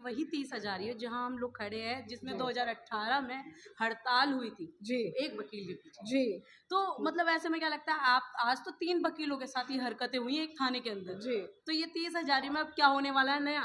वही 30,000 है जहां हम लोग खड़े हैं, जिसमें 2018 में हड़ताल हुई थी जी एक वकील के पीछे। जी तो मतलब ऐसे में क्या लगता है, आप आज तो 3 वकीलों के साथ ये हरकतें हुई एक थाने के अंदर, जी तो ये 30,000 में अब क्या होने वाला है नया?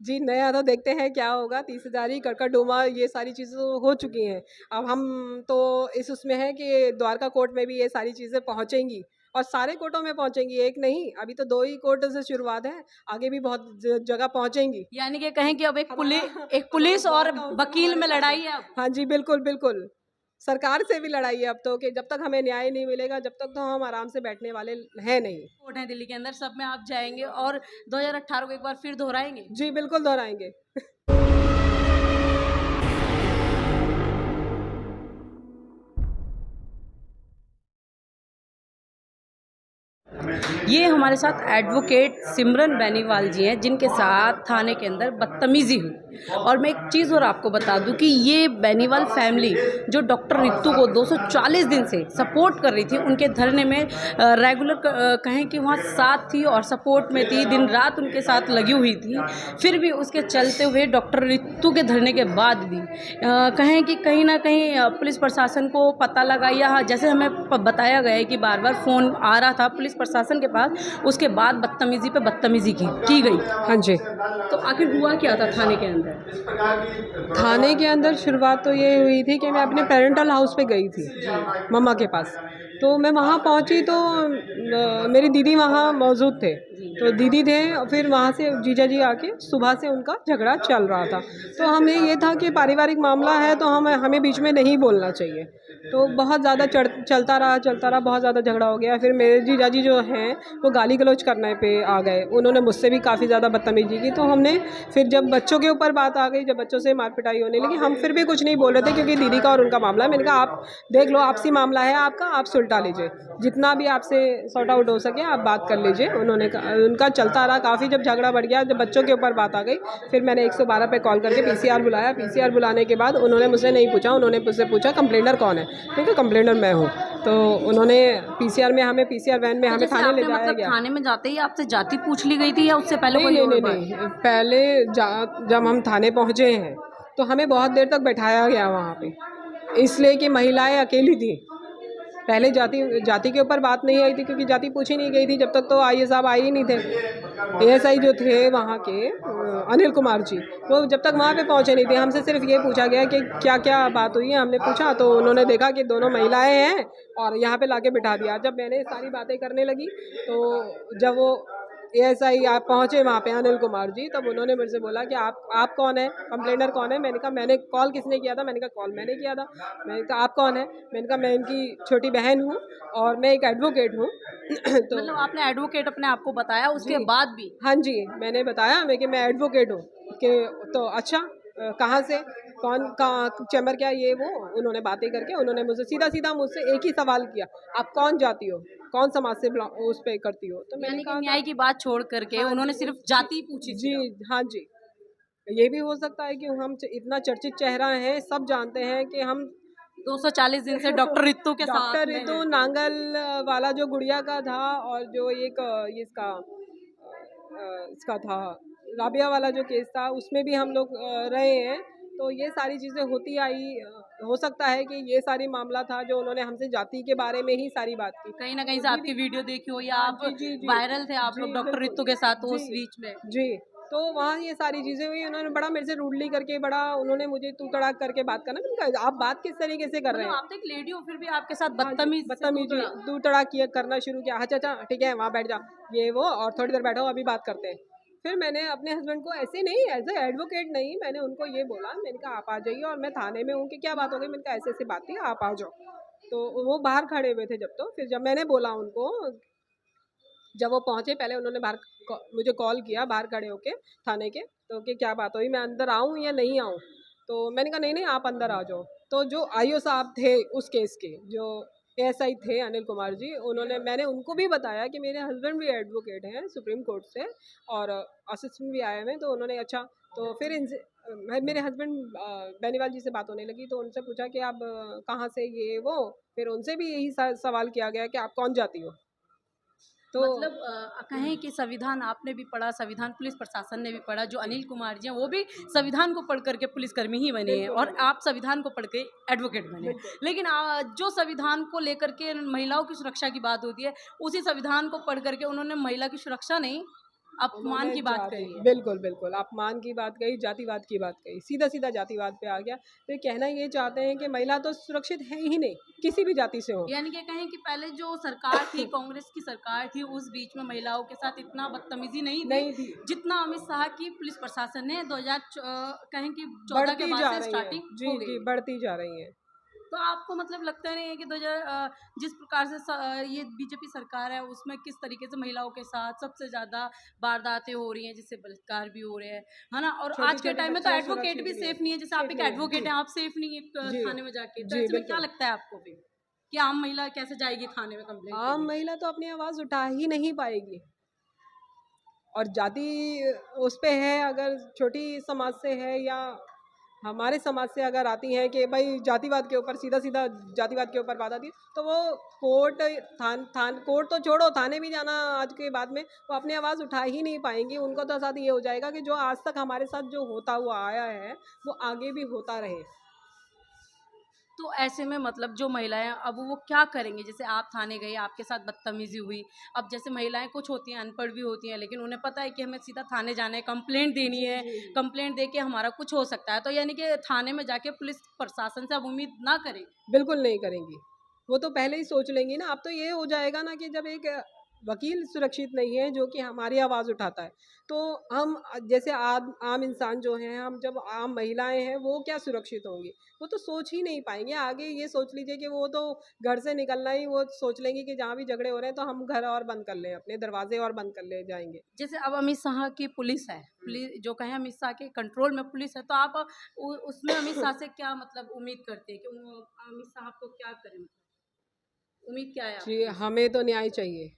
जी, नया तो देखते हैं क्या होगा। 30,000 ही कड़कड़डूमा ये सारी चीज़ें तो हो चुकी हैं। अब हम तो इस उसमें हैं कि द्वारका कोर्ट में भी ये सारी चीज़ें पहुँचेंगी और सारे कोर्टों में पहुँचेंगी, एक नहीं। अभी तो 2 ही कोर्ट से शुरुआत है, आगे भी बहुत जगह पहुँचेंगी। यानी कि कहें कि अब हमारा एक हमारा पुलिस और बार काउंसिल वकील हमारे में साथ है। लड़ाई है अब। हाँ जी, बिल्कुल, बिल्कुल। सरकार से भी लड़ाई है अब तो कि जब तक हमें न्याय नहीं मिलेगा, जब तक तो हम आराम से बैठने वाले हैं नहीं। कोर्ट है दिल्ली के अंदर, सब में आप जाएंगे और 2018 को एक बार फिर दोहराएंगे। जी, बिल्कुल दोहराएँगे। ये हमारे साथ एडवोकेट सिमरन बेनीवाल जी हैं, जिनके साथ थाने के अंदर बदतमीजी हुई। और मैं एक चीज़ और आपको बता दूं कि ये बेनीवाल फैमिली जो डॉक्टर रितु को 240 दिन से सपोर्ट कर रही थी, उनके धरने में रेगुलर कहें कि वहाँ साथ थी और सपोर्ट में थी, दिन रात उनके साथ लगी हुई थी। फिर भी उसके चलते हुए डॉक्टर रितु के धरने के बाद भी कहें कि कहीं ना कहीं पुलिस प्रशासन को पता लगा, या जैसे हमें बताया गया है कि बार बार फ़ोन आ रहा था पुलिस प्रशासन के पास, उसके बाद बदतमीजी पे बदतमीजी की गई। हाँ जी। तो आखिर हुआ क्या था थाने के अंदर? थाने के अंदर शुरुआत तो ये हुई थी कि मैं अपने पेरेंटल हाउस पे गई थी, मम्मा के पास। तो मैं वहाँ पहुँची तो मेरी दीदी वहाँ मौजूद थे। तो दीदी थे और फिर वहाँ से जीजा जी आके सुबह से उनका झगड़ा चल रहा था। तो हमें ये था कि पारिवारिक मामला है तो हमें बीच में नहीं बोलना चाहिए। तो बहुत ज़्यादा चलता रहा, बहुत ज़्यादा झगड़ा हो गया। फिर मेरे जीजा जी जो हैं वो गाली गलौज करने पे आ गए। उन्होंने मुझसे भी काफ़ी ज़्यादा बदतमीजी की। तो हमने फिर जब बच्चों के ऊपर बात आ गई, जब बच्चों से मार पिटाई होने लगी, हम फिर भी कुछ नहीं बोल रहे थे क्योंकि दीदी का और उनका मामला है। मैंने कहा आप देख लो, आपसी मामला है आपका, आप सुलटा लीजिए, जितना भी आपसे सॉर्ट आउट हो सके आप बात कर लीजिए। उन्होंने उनका चलता रहा काफ़ी। जब झगड़ा बढ़ गया, जब बच्चों के ऊपर बात आ गई, फिर मैंने 112 पे कॉल करके पीसीआर बुलाया। पीसीआर बुलाने के बाद उन्होंने मुझसे नहीं पूछा, उन्होंने मुझसे पूछा कंप्लेनर कौन है। मैंने कहा कंप्लेनर मैं हूँ। तो उन्होंने पीसीआर वैन में तो हमें जैसे थाने ले आपने जाया मतलब गया। थाने में जाते ही आपसे जाति पूछ ली गई थी, या उससे पहले नहीं कोई नहीं और नहीं बात? नहीं, पहले जब हम थाने पहुँचे हैं तो हमें बहुत देर तक बैठाया गया वहाँ पे, इसलिए कि महिलाएं अकेली थी। पहले जाति जाति के ऊपर बात नहीं आई थी क्योंकि जाति पूछी नहीं गई थी जब तक तो आईए साहब आए ही नहीं थे। एएसआई जो थे वहाँ के अनिल कुमार जी, वो जब तक वहाँ पे पहुँचे नहीं थे, हमसे सिर्फ ये पूछा गया कि क्या क्या बात हुई है। हमने पूछा तो उन्होंने देखा कि दोनों महिलाएं हैं और यहाँ पे लाके बिठा दिया। जब मैंने सारी बातें करने लगी तो जब वो एएसआई आप पहुँचे वहाँ पे अनिल कुमार जी, तब उन्होंने मुझसे बोला कि आप कौन है, कंप्लेनर कौन है। मैंने कहा मैंने कॉल किसने किया था, मैंने कहा कॉल मैंने किया था। मैंने कहा आप कौन है, मैंने कहा मैं इनकी छोटी बहन हूँ और मैं एक एडवोकेट हूँ। तो मतलब आपने एडवोकेट अपने आप को बताया उसके जी, बाद भी? हाँ जी, मैंने बताया मैं कि मैं एडवोकेट हूँ। कि तो अच्छा कहाँ से, कौन कहाँ चैम्बर क्या ये वो, उन्होंने बातें करके उन्होंने मुझसे सीधा-सीधा मुझसे एक ही सवाल किया, आप कौन जाती हो? कौन समाज से उस पे करती हो? तो मैंने यानी कि कहा था न्याय की बात छोड़ करके हाँ उन्होंने जी, सिर्फ जाति पूछी जी, सिर्फ। हाँ जी। ये भी हो सकता है कि हम इतना चर्चित चेहरा हैं, सब जानते हैं कि हम 240 दिन से डॉक्टर रित्तू के साथ डॉक्टर में रितु हैं। नांगल वाला जो गुड़िया का था और जो एक ये इसका था राबिया वाला जो केस था, उसमें भी हम लोग रहे हैं। तो ये सारी चीज़ें होती आई। हो सकता है कि ये सारी मामला था जो उन्होंने हमसे जाति के बारे में ही सारी बात की। कहीं ना कहीं तो से आपकी दीदी वीडियो देखी हो, या हाँ, आप जी, जी, जी। वायरल थे आप लोग जी, डॉक्टर बिल्कुल। रित्तू के साथ जी, उस बीच में। जी। तो वहाँ ये सारी चीज़ें हुई, उन्होंने बड़ा मेरे से रूडली करके बड़ा उन्होंने मुझे तू-तड़ाक करके बात करना। मैंने कहा आप बात किस तरीके से कर रहे मतलब हैं? आप तो एक लेडी हो, फिर भी आपके साथ हाँ जी, बदतमीज से तू बदतमीज़ी तड़ा। तू-तड़ाक किया करना शुरू किया। अच्छा, अच्छा, ठीक है, वहाँ बैठ जा, ये वो और थोड़ी देर बैठो, अभी बात करते हैं। फिर मैंने अपने हस्बैंड को ऐसे नहीं, एज़ अ एडवोकेट नहीं, मैंने उनको ये बोला, मैंने कहा आप आ जाइए और मैं थाने में हूँ कि क्या बात हो गई? मैंने कहा ऐसी-ऐसी बात थी, आप आ जाओ। तो वो बाहर खड़े हुए थे जब, तो फिर जब मैंने बोला उनको, जब वो पहुँचे पहले उन्होंने मुझे कॉल किया बाहर खड़े होके थाने के, तो कि क्या बात हुई, मैं अंदर आऊँ या नहीं आऊँ? तो मैंने कहा नहीं नहीं आप अंदर आ जाओ। तो जो आईओ साहब थे उस केस के, जो एएसआई थे अनिल कुमार जी, मैंने उनको भी बताया कि मेरे हस्बैंड भी एडवोकेट हैं सुप्रीम कोर्ट से और असिस्टेंट भी आए हुए हैं। तो उन्होंने अच्छा, तो फिर इनसे मेरे हस्बैंड बेनीवाल जी से बात होने लगी तो उनसे पूछा कि आप कहाँ से ये वो, फिर उनसे भी यही सवाल किया गया कि आप कौन जाती हो? तो मतलब कहें कि संविधान आपने भी पढ़ा, संविधान पुलिस प्रशासन ने भी पढ़ा, जो अनिल कुमार जी हैं वो भी संविधान को पढ़ करके पुलिसकर्मी ही बने हैं, और आप संविधान को पढ़ के एडवोकेट बने हैं। लेकिन जो संविधान को लेकर के महिलाओं की सुरक्षा की बात होती है, उसी संविधान को पढ़ करके उन्होंने महिला की सुरक्षा नहीं, अपमान की बात करी है। बिल्कुल बिल्कुल, अपमान की बात कही, जातिवाद की बात कही, सीधा सीधा जातिवाद पे आ गया। तो ये कहना ये चाहते हैं कि महिला तो सुरक्षित है ही नहीं, किसी भी जाति से हो। यानी कि कहें कि पहले जो सरकार थी, कांग्रेस की सरकार थी, उस बीच में महिलाओं के साथ इतना बदतमीजी नहीं थी जितना अमित शाह की पुलिस प्रशासन ने 2000 कहें कि 14 के बढ़ती बाद जा से रही है स्टार्टिंग जी हो गई। जी, बढ़ती जा रही है। तो आपको मतलब लगता नहीं है कि 2000 जिस प्रकार से ये बीजेपी सरकार है, उसमें किस तरीके से महिलाओं के साथ सबसे ज़्यादा वारदातें हो रही हैं, जिससे बलात्कार भी हो रहे हैं, है ना? और आज के छोटी-छोटी टाइम में तो बच्चियाँ एडवोकेट भी सुरक्षित नहीं है, सेफ नहीं है, जैसे आप सेफ एक नहीं है। एडवोकेट जी, हैं, आप सेफ नहीं है जी, थाने में जाके, तो जी, ऐसे में क्या बिल्कुल। लगता है आपको फिर कि आम महिला कैसे जाएगी थाने में कंप्लेंट के आम लिए? महिला तो अपनी आवाज़ उठा ही नहीं पाएगी। और जाति उस पे है, अगर छोटी समाज से है या हमारे समाज से अगर आती हैं कि भाई जातिवाद के ऊपर, सीधा सीधा जातिवाद के ऊपर बात आती है, तो वो कोर्ट, कोर्ट तो छोड़ो, थाने भी जाना आज के बाद में वो अपनी आवाज़ उठा ही नहीं पाएंगी। उनको तो साथ ये हो जाएगा कि जो आज तक हमारे साथ जो होता हुआ आया है वो आगे भी होता रहे। तो ऐसे में मतलब जो महिलाएं अब वो क्या करेंगे? जैसे आप थाने गए, आपके साथ बदतमीजी हुई, अब जैसे महिलाएं कुछ होती हैं अनपढ़ भी होती हैं, लेकिन उन्हें पता है कि हमें सीधा थाने जाना है, कंप्लेंट देनी जी है, जी जी, कंप्लेंट दे के हमारा कुछ हो सकता है, तो यानी कि थाने में जाके पुलिस प्रशासन से अब उम्मीद ना करें। बिल्कुल नहीं करेंगी। वो तो पहले ही सोच लेंगी ना। अब तो ये हो जाएगा ना कि जब एक वकील सुरक्षित नहीं है जो कि हमारी आवाज़ उठाता है, तो हम जैसे आम आम इंसान जो हैं, हम जब आम महिलाएँ हैं, वो क्या सुरक्षित होंगी? वो तो सोच ही नहीं पाएँगे। आगे ये सोच लीजिए कि वो तो घर से निकलना ही वो सोच लेंगी कि जहाँ भी झगड़े हो रहे हैं तो हम घर और बंद कर लें, अपने दरवाज़े और बंद कर ले जाएँगे। जैसे अब अमित शाह की पुलिस है, जो कहें अमित शाह के कंट्रोल में पुलिस है, तो आप उसमें अमित शाह से क्या मतलब उम्मीद करते हैं कि अमित शाह आपको क्या करें, मतलब उम्मीद क्या है जी, आपको उनसे? हमें तो न्याय चाहिए।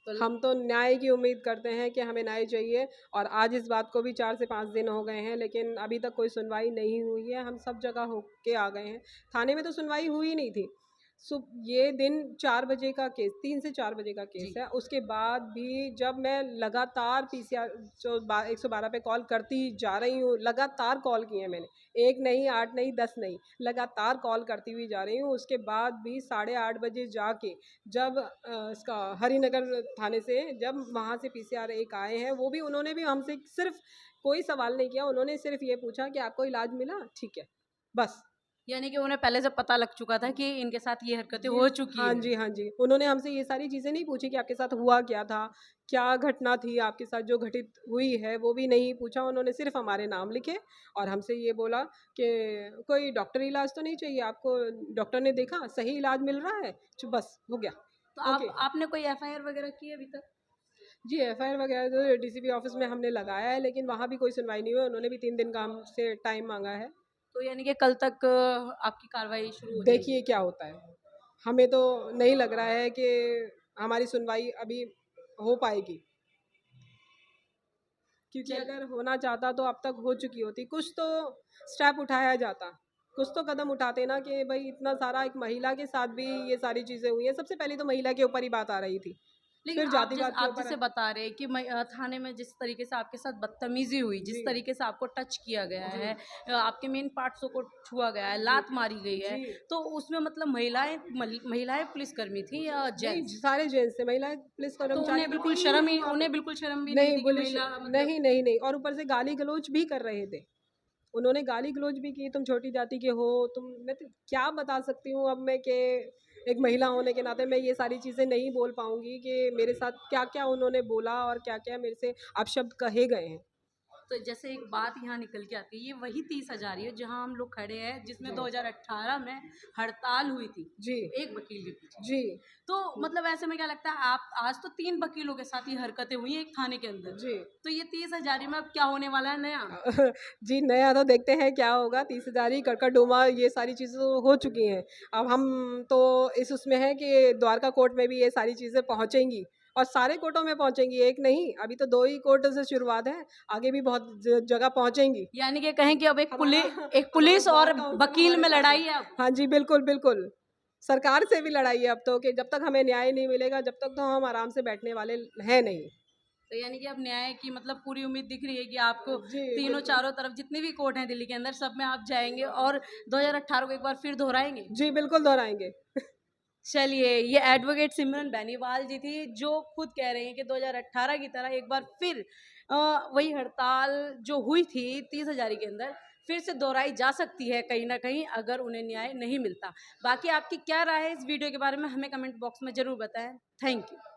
तो हम तो न्याय की उम्मीद करते हैं कि हमें न्याय चाहिए। और आज इस बात को भी 4 से 5 दिन हो गए हैं, लेकिन अभी तक कोई सुनवाई नहीं हुई है। हम सब जगह होके आ गए हैं। थाने में तो सुनवाई हुई नहीं थी। ये दिन 4 बजे का केस, 3 से 4 बजे का केस जी। है। उसके बाद भी जब मैं लगातार पीसीआर जो 112 पे कॉल करती जा रही हूँ, लगातार कॉल किए हैं मैंने। 1 नहीं, 8 नहीं, 10 नहीं, लगातार कॉल करती हुई जा रही हूँ। उसके बाद भी 8:30 बजे जाके जब इसका हरिनगर थाने से जब वहाँ से पीसीआर एक आए हैं, वो भी उन्होंने भी हमसे सिर्फ कोई सवाल नहीं किया। उन्होंने सिर्फ ये पूछा कि आपको इलाज मिला? ठीक है, बस। यानी कि उन्हें पहले से पता लग चुका था कि इनके साथ ये हरकतें जी, हो चुकी हाँ है। जी, हाँ जी। उन्होंने हमसे ये सारी चीज़ें नहीं पूछी कि आपके साथ हुआ क्या था? क्या घटना थी आपके साथ जो घटित हुई है, वो भी नहीं पूछा। उन्होंने सिर्फ़ हमारे नाम लिखे और हमसे ये बोला कि कोई डॉक्टरी इलाज तो नहीं चाहिए आपको? डॉक्टर ने देखा, सही इलाज मिल रहा है? बस हो गया। तो ओके। आपने कोई एफआईआर वगैरह की है अभी तक? जी, एफआईआर वगैरह तो डीसीपी ऑफ़िस में हमने लगाया है, लेकिन वहाँ भी कोई सुनवाई नहीं हुई। उन्होंने भी 3 दिन का हमसे टाइम माँगा है। तो यानी कि कल तक आपकी कार्रवाई शुरू हो जाएगी। देखिए क्या होता है। हमें तो नहीं लग रहा है कि हमारी सुनवाई अभी हो पाएगी, क्योंकि चल अगर होना चाहता तो अब तक हो चुकी होती। कुछ तो स्टेप उठाया जाता, कुछ तो कदम उठाते ना कि भई इतना सारा एक महिला के साथ भी ये सारी चीज़ें हुई हैं। सबसे पहले तो महिला के ऊपर ही बात आ रही थी, लेकिन फिर जातिवाद के आप ऊपर जैसे बता रहे हैं कि थाने में जिस तरीके से आपके साथ बदतमीजी हुई, जिस जी, तरीके से आपको टच किया गया जी, है, आपके मेन पार्ट्सों को छुआ गया है, जी, लात मारी गई है, जी। तो उसमें मतलब महिलाएं पुलिसकर्मी थी या नहीं, जेंट्स? सारे जेंट्स थे, महिलाएं पुलिस तो कर्मचारी भी थी ही नहीं वहाँ पे। उन्हें बिल्कुल शर्म भी नहीं नहीं, थी कि पुलिस महिला मतलब। नहीं, नहीं, नहीं, और ऊपर से गाली-गलौज भी कर रहे थे। उन्होंने गाली-गलौज भी की, तुम छोटी जाति के हो, मैं तो क्या बता सकती हूँ अब मैं कि एक महिला होने के नाते मैं ये सारी चीज़ें नहीं बोल पाऊँगी कि मेरे साथ क्या-क्या उन्होंने बोला और क्या-क्या मेरे से अपशब्द कहे गए हैं। तो जैसे एक बात यहाँ निकल के आती है, ये वही 30,000 ही है जहाँ हम लोग खड़े हैं, जिसमें जी, 2018 में हड़ताल हुई थी जी, एक वकील के पीछे। जी, तो मतलब ऐसे में क्या लगता है, आप आज तो 3 वकीलों के साथ ये हरकतें हुई हैं एक थाने के अंदर, जी। तो ये 30,000 में अब क्या होने वाला है नया? जी, नया तो देखते हैं क्या होगा। 30,000 ही कड़कड़-डूमा ये सारी चीज़ें तो हो चुकी हैं। अब हम तो इस उसमें हैं कि द्वारका कोर्ट में भी ये सारी चीज़ें पहुँचेंगी और सारे कोर्टों में पहुँचेंगी, एक नहीं। अभी तो 2 ही कोर्ट से शुरुआत है, आगे भी बहुत जगह पहुँचेंगी। यानी कि कहें कि अब हमारा एक हमारा पुलिस द्वार और का हुक्म वकील हमारे में साथ है। लड़ाई है अब। हाँ जी, बिल्कुल, बिल्कुल। सरकार से भी लड़ाई है अब तो, कि जब तक हमें न्याय नहीं मिलेगा जब तक तो हम आराम से बैठने वाले हैं नहीं। तो यानी कि अब न्याय की मतलब पूरी उम्मीद दिख रही है कि आपको जी तीनों बिल्कुल। चारों तरफ जितनी भी कोर्ट हैं दिल्ली के अंदर सब में आप जाएंगे और 2018 को एक बार फिर दोहराएंगे। जी बिल्कुल दोहराएंगे। चलिए, ये एडवोकेट सिमरन बेनीवाल जी थी जो खुद कह रही हैं कि 2018 की तरह एक बार फिर वही हड़ताल जो हुई थी 30 हज़ारी के अंदर फिर से दोहराई जा सकती है कहीं ना कहीं अगर उन्हें न्याय नहीं मिलता। बाकी आपकी क्या राय है इस वीडियो के बारे में हमें कमेंट बॉक्स में ज़रूर बताएं। Thank you.